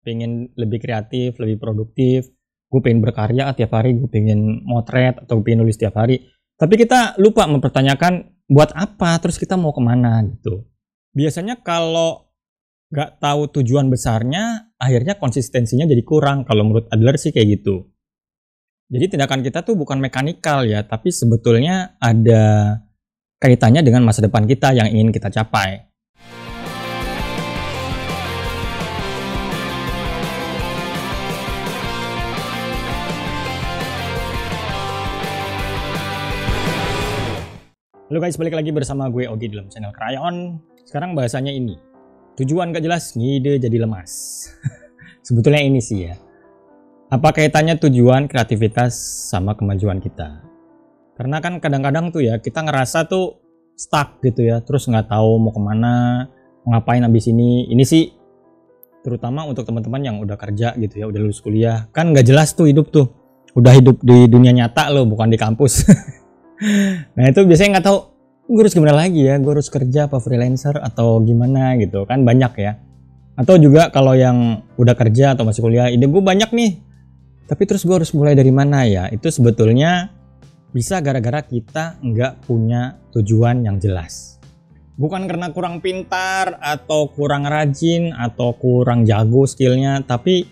pengen lebih kreatif, lebih produktif, gue pengen berkarya tiap hari, gue pengen motret atau pengen nulis tiap hari. Tapi kita lupa mempertanyakan buat apa, terus kita mau kemana gitu. Biasanya kalau nggak tahu tujuan besarnya, akhirnya konsistensinya jadi kurang. Kalau menurut Adler sih kayak gitu. Jadi tindakan kita tuh bukan mekanikal ya, tapi sebetulnya ada kaitannya dengan masa depan kita yang ingin kita capai. Halo guys, balik lagi bersama gue Ogi dalam channel Crayon. Sekarang bahasanya ini, tujuan gak jelas, ngide jadi lemas. Sebetulnya ini sih ya, apa kaitannya tujuan, kreativitas sama kemajuan kita? Karena kan kadang-kadang tuh ya, kita ngerasa tuh stuck gitu ya, terus nggak tahu mau kemana, mau ngapain abis ini. Ini sih terutama untuk teman-teman yang udah kerja gitu ya, udah lulus kuliah. Kan nggak jelas tuh hidup tuh, udah hidup di dunia nyata loh, bukan di kampus. Nah itu biasanya nggak tahu gue harus gimana lagi ya, gue harus kerja apa freelancer atau gimana gitu kan, banyak ya. Atau juga kalau yang udah kerja atau masih kuliah, ide gue banyak nih, tapi terus gue harus mulai dari mana ya. Itu sebetulnya bisa gara-gara kita nggak punya tujuan yang jelas. Bukan karena kurang pintar atau kurang rajin atau kurang jago skillnya, tapi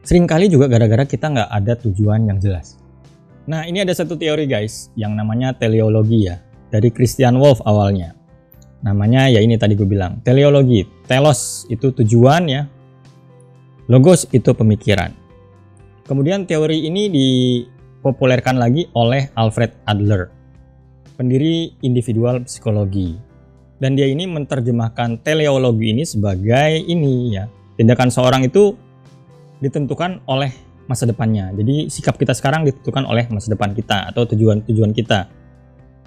seringkali juga gara-gara kita nggak ada tujuan yang jelas. Nah, ini ada satu teori guys, yang namanya teleologi ya, dari Christian Wolff awalnya. Namanya ya ini tadi gue bilang, teleologi. Telos itu tujuan ya, logos itu pemikiran. Kemudian teori ini dipopulerkan lagi oleh Alfred Adler, pendiri individual psikologi. Dan dia ini menerjemahkan teleologi ini sebagai ini ya, tindakan seorang itu ditentukan oleh masa depannya. Jadi sikap kita sekarang ditentukan oleh masa depan kita atau tujuan-tujuan kita.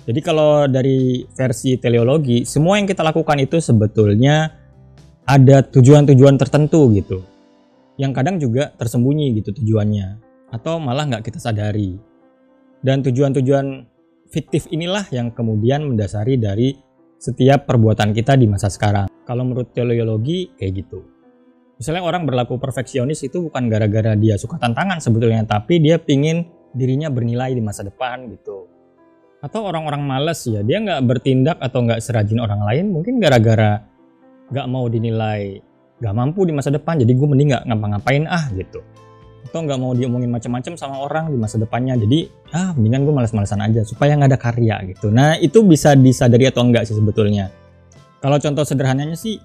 Jadi kalau dari versi teleologi, semua yang kita lakukan itu sebetulnya ada tujuan-tujuan tertentu gitu. Yang kadang juga tersembunyi gitu tujuannya. Atau malah nggak kita sadari. Dan tujuan-tujuan fiktif inilah yang kemudian mendasari dari setiap perbuatan kita di masa sekarang. Kalau menurut teleologi kayak gitu. Misalnya orang berlaku perfeksionis itu bukan gara-gara dia suka tantangan sebetulnya, tapi dia pingin dirinya bernilai di masa depan gitu. Atau orang-orang malas ya, dia nggak bertindak atau nggak serajin orang lain mungkin gara-gara nggak mau dinilai nggak mampu di masa depan, jadi gue mending nggak ngapa-ngapain gitu. Atau nggak mau diomongin macam-macam sama orang di masa depannya, jadi mendingan gue malas-malasan aja supaya nggak ada karya gitu. Nah itu bisa disadari atau enggak sih sebetulnya. Kalau contoh sederhananya sih,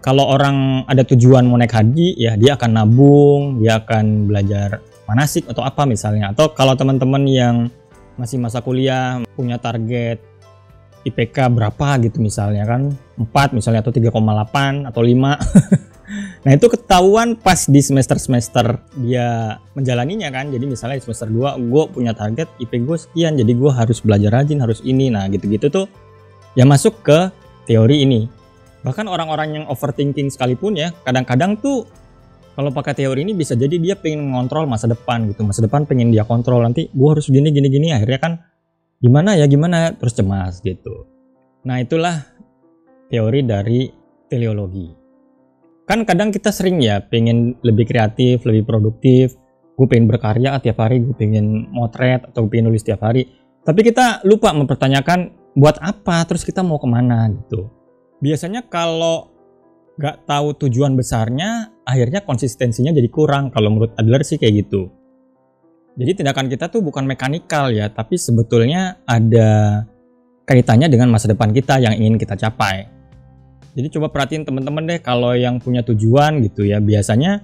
kalau orang ada tujuan mau naik haji ya, dia akan nabung, dia akan belajar manasik atau apa misalnya. Atau kalau teman-teman yang masih masa kuliah punya target IPK berapa gitu misalnya kan, 4 misalnya atau 3,8 atau 5. Nah itu ketahuan pas di semester-semester dia menjalaninya kan. Jadi misalnya di semester 2 gue punya target IP gue sekian, jadi gue harus belajar rajin, harus ini. Nah gitu-gitu tuh ya masuk ke teori ini. Bahkan orang-orang yang overthinking sekalipun ya, kadang-kadang tuh kalau pakai teori ini bisa jadi dia pengen mengontrol masa depan gitu. Masa depan pengen dia kontrol, nanti gue harus gini, akhirnya kan gimana, terus cemas gitu. Nah itulah teori dari teleologi. Kan kadang kita sering ya pengen lebih kreatif, lebih produktif, gue pengen berkarya tiap hari, gue pengen motret atau pengen nulis tiap hari. Tapi kita lupa mempertanyakan buat apa, terus kita mau kemana gitu. Biasanya kalau nggak tahu tujuan besarnya, akhirnya konsistensinya jadi kurang. Kalau menurut Adler sih kayak gitu. Jadi tindakan kita tuh bukan mekanikal ya, tapi sebetulnya ada kaitannya dengan masa depan kita yang ingin kita capai. Jadi coba perhatiin teman-teman deh, kalau yang punya tujuan gitu ya, biasanya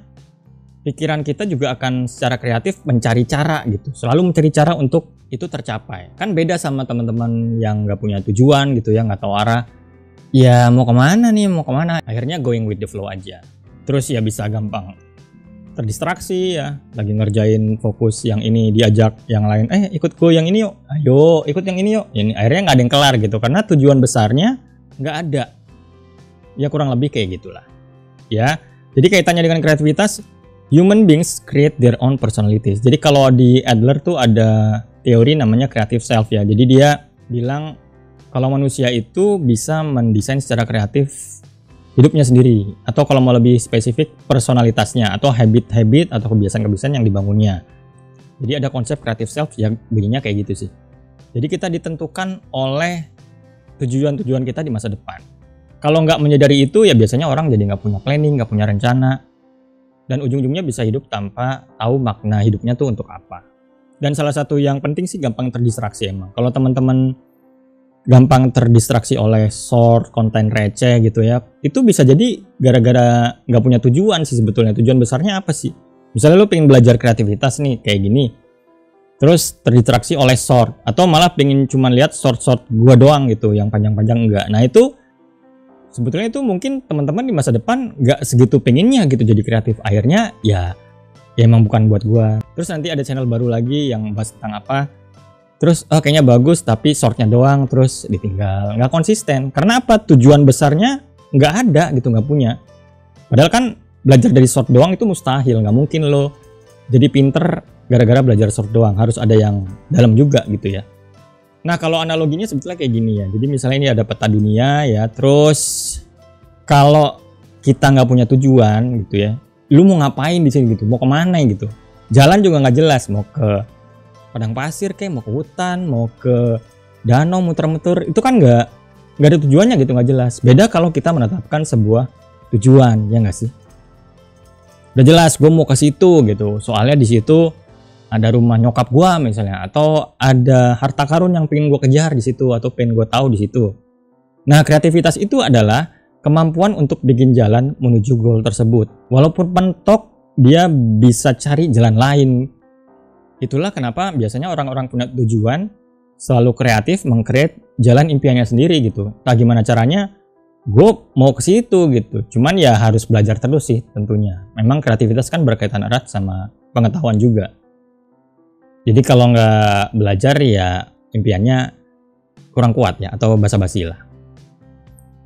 pikiran kita juga akan secara kreatif mencari cara gitu. Selalu mencari cara untuk itu tercapai. Kan beda sama teman-teman yang nggak punya tujuan gitu ya, nggak tahu arah. Ya mau kemana nih, akhirnya going with the flow aja. Terus ya bisa gampang terdistraksi ya, lagi ngerjain fokus yang ini diajak yang lain, ikut gue yang ini yuk, ayo ikut yang ini yuk. Ini akhirnya nggak ada yang kelar gitu, karena tujuan besarnya nggak ada. Ya kurang lebih kayak gitulah ya. Jadi kaitannya dengan kreativitas, human beings create their own personalities. Jadi kalau di Adler tuh ada teori namanya creative self ya. Jadi dia bilang kalau manusia itu bisa mendesain secara kreatif hidupnya sendiri, atau kalau mau lebih spesifik personalitasnya atau habit-habit atau kebiasaan-kebiasaan yang dibangunnya. Jadi ada konsep creative self yang bunyinya kayak gitu sih. Jadi kita ditentukan oleh tujuan-tujuan kita di masa depan. Kalau nggak menyadari itu ya biasanya orang jadi nggak punya planning, nggak punya rencana, dan ujung-ujungnya bisa hidup tanpa tahu makna hidupnya tuh untuk apa. Dan salah satu yang penting sih gampang terdistraksi emang. Kalau teman-teman gampang terdistraksi oleh short, konten receh gitu ya, itu bisa jadi gara-gara nggak punya tujuan sih sebetulnya. Tujuan besarnya apa sih? Misalnya lu pengen belajar kreativitas nih kayak gini, terus terdistraksi oleh short, atau malah pengen cuma lihat short-short gua doang gitu, yang panjang-panjang enggak. Nah itu sebetulnya itu mungkin teman-teman di masa depan nggak segitu pengennya gitu jadi kreatif. Akhirnya ya emang bukan buat gua. Terus nanti ada channel baru lagi yang bahas tentang apa, terus kayaknya bagus tapi shortnya doang, terus ditinggal, nggak konsisten. Karena apa? Tujuan besarnya nggak ada gitu, nggak punya. Padahal kan belajar dari short doang itu mustahil, nggak mungkin lo jadi pinter gara-gara belajar short doang, harus ada yang dalam juga gitu ya. Nah kalau analoginya sebetulnya kayak gini ya, jadi misalnya ini ada peta dunia ya, terus kalau kita nggak punya tujuan gitu ya, lu mau ngapain di sini gitu, mau kemana gitu, jalan juga nggak jelas, mau ke padang pasir kayak, mau ke hutan, mau ke danau muter-muter, itu kan nggak ada tujuannya gitu, nggak jelas. Beda kalau kita menetapkan sebuah tujuan, ya nggak sih? Udah jelas gue mau ke situ gitu, soalnya di situ ada rumah nyokap gue misalnya, atau ada harta karun yang pengen gue kejar di situ, atau pengen gue tahu di situ. Nah kreativitas itu adalah kemampuan untuk bikin jalan menuju goal tersebut, walaupun mentok dia bisa cari jalan lain. Itulah kenapa biasanya orang-orang punya tujuan selalu kreatif meng-create jalan impiannya sendiri gitu. Nah gimana caranya? Gue mau ke situ gitu. Cuman ya harus belajar terus sih tentunya. Memang kreativitas kan berkaitan erat sama pengetahuan juga. Jadi kalau nggak belajar ya impiannya kurang kuat ya, atau basa-basi lah.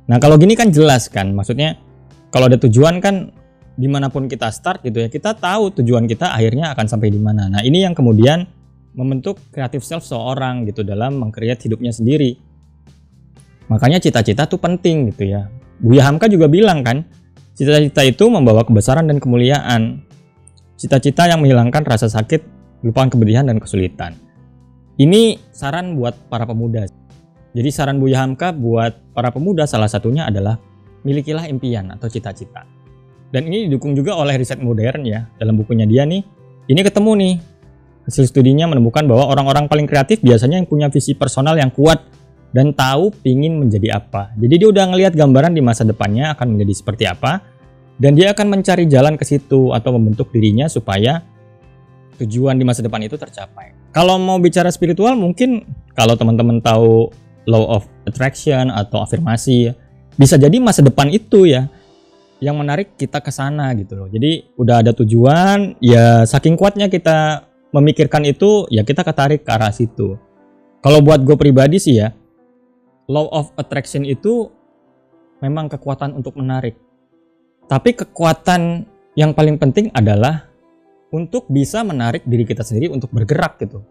Nah kalau gini kan jelas kan, maksudnya kalau ada tujuan kan dimanapun kita start gitu ya, kita tahu tujuan kita akhirnya akan sampai di mana. Nah ini yang kemudian membentuk creative self seorang gitu dalam meng-create hidupnya sendiri. Makanya cita-cita tuh penting gitu ya. Buya Hamka juga bilang kan, cita-cita itu membawa kebesaran dan kemuliaan. Cita-cita yang menghilangkan rasa sakit, lupakan kepedihan dan kesulitan. Ini saran buat para pemuda. Jadi saran Buya Hamka buat para pemuda salah satunya adalah milikilah impian atau cita-cita. Dan ini didukung juga oleh riset modern ya. Dalam bukunya dia nih, ini ketemu nih. Hasil studinya menemukan bahwa orang-orang paling kreatif biasanya yang punya visi personal yang kuat dan tahu pingin menjadi apa. Jadi dia udah ngelihat gambaran di masa depannya akan menjadi seperti apa, dan dia akan mencari jalan ke situ atau membentuk dirinya supaya tujuan di masa depan itu tercapai. Kalau mau bicara spiritual, mungkin kalau teman-teman tahu law of attraction atau afirmasi, bisa jadi masa depan itu ya yang menarik kita ke sana gitu loh. Jadi udah ada tujuan, ya saking kuatnya kita memikirkan itu, ya kita ketarik ke arah situ. Kalau buat gue pribadi sih ya, law of attraction itu memang kekuatan untuk menarik. Tapi kekuatan yang paling penting adalah untuk bisa menarik diri kita sendiri untuk bergerak gitu.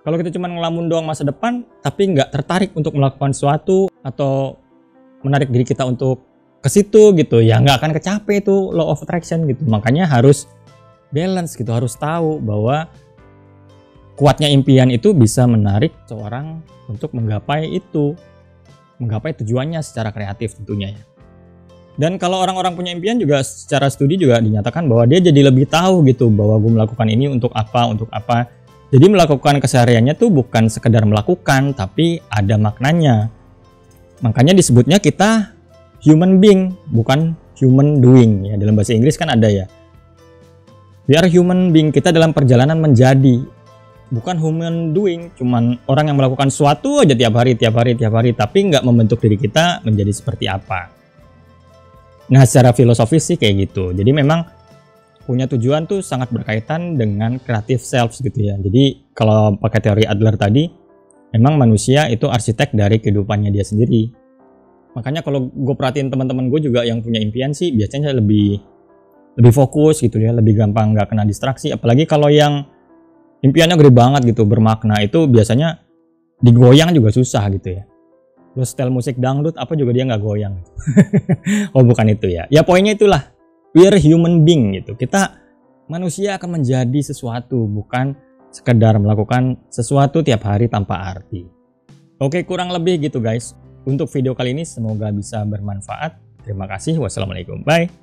Kalau kita cuma ngelamun doang masa depan, tapi nggak tertarik untuk melakukan sesuatu atau menarik diri kita untuk ke situ gitu, ya nggak akan kecapai itu law of attraction gitu. Makanya harus balance gitu, harus tahu bahwa kuatnya impian itu bisa menarik seorang untuk menggapai itu, menggapai tujuannya secara kreatif tentunya ya. Dan kalau orang-orang punya impian juga secara studi juga dinyatakan bahwa dia jadi lebih tahu gitu bahwa gue melakukan ini untuk apa. Jadi melakukan kesehariannya tuh bukan sekedar melakukan, tapi ada maknanya. Makanya disebutnya kita human being, bukan human doing ya. Dalam bahasa Inggris kan ada ya. We are human being, kita dalam perjalanan menjadi, bukan human doing, cuman orang yang melakukan sesuatu aja tiap hari, tapi nggak membentuk diri kita menjadi seperti apa. Nah secara filosofis sih kayak gitu. Jadi memang punya tujuan tuh sangat berkaitan dengan creative self gitu ya. Jadi kalau pakai teori Adler tadi, memang manusia itu arsitek dari kehidupannya dia sendiri. Makanya kalau gue perhatiin teman-teman gue juga yang punya impian sih biasanya lebih fokus gitu ya, lebih gampang nggak kena distraksi. Apalagi kalau yang impiannya gede banget gitu, bermakna, itu biasanya digoyang juga susah gitu ya. Lu setel musik dangdut apa juga dia nggak goyang. Oh bukan itu ya. Ya poinnya itulah. We are human being gitu. Kita manusia akan menjadi sesuatu, bukan sekedar melakukan sesuatu tiap hari tanpa arti. Oke, kurang lebih gitu guys. Untuk video kali ini semoga bisa bermanfaat. Terima kasih. Wassalamualaikum. Bye.